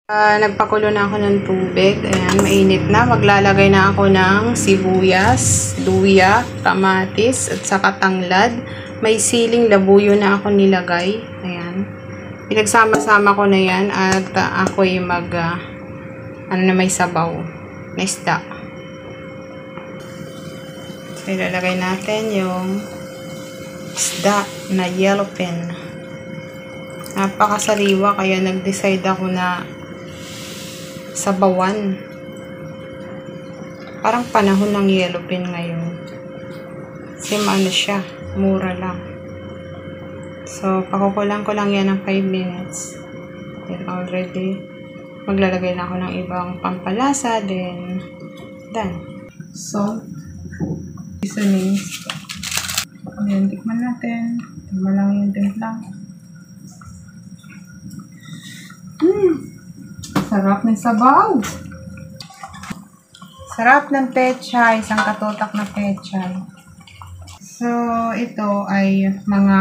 Nagpakulo na ako ng tubig. Ayan, mainit na. Maglalagay na ako ng sibuyas, luya, kamatis, at saka tanglad. May siling labuyo na ako nilagay. Ayan. Pinagsama-sama ko na yan at ako'y may sabaw na isda. So, ilalagay natin yung isda na yellowfin. Napakasariwa kaya nag-decide ako na sabawan. Parang panahon ng yellowfin ngayon. Kasi ano siya, mura lang. So, pakukulang ko lang yan ng 5 minutes. Then already, maglalagay na ako ng ibang pampalasa. Then, done. Salt. Seasonings. Then, tikman natin. Tikman lang yung timpla. Sarap ng sabaw. Sarap ng pechay. Isang katotak na pechay. So, ito ay mga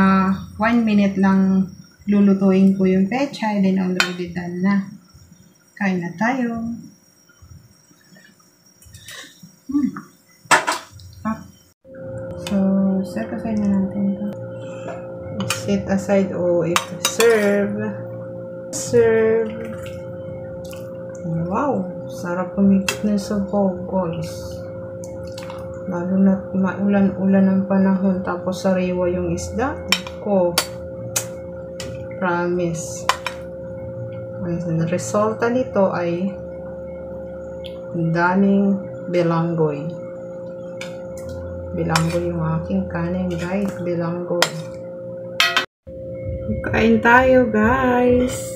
1 minute lang lulutuin ko yung pechay. Then, already done na. Kain na tayo. So, set aside na natin ito. Set aside o ito. Serve. Wow, sarap pumikit ng sabaw, guys. Lalo na maulan-ulan ang panahon tapos sariwa yung isda ko. Promise. Ang resulta nito ay daming bilanggoy. Bilanggoy yung aking kanin, guys. Bilanggoy. Kain tayo, guys.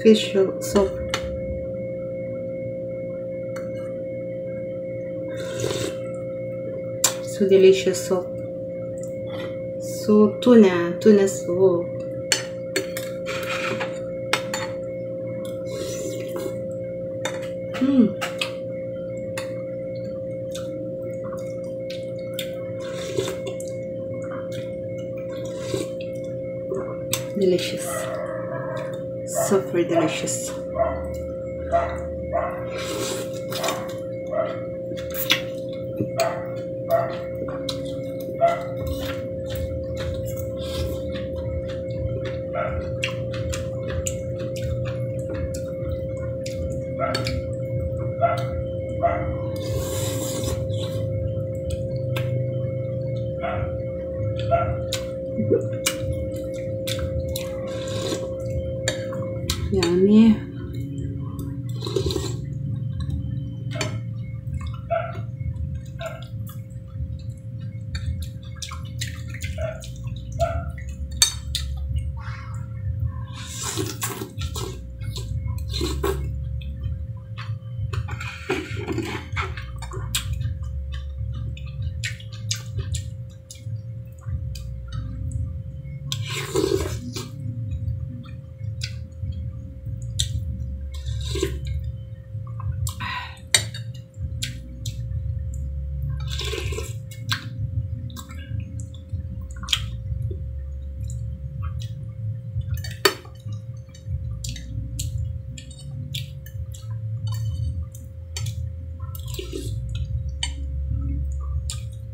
Fish soup. So delicious soup. So tuna soup. Delicious. Super delicious. Yummy.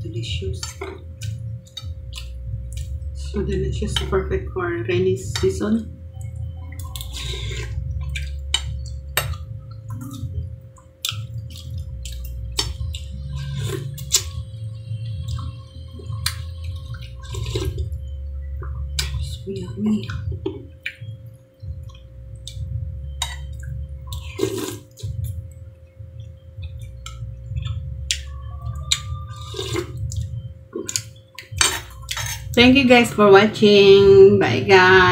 Delicious. So delicious, perfect for rainy season. So yummy. Thank you guys for watching. Bye guys.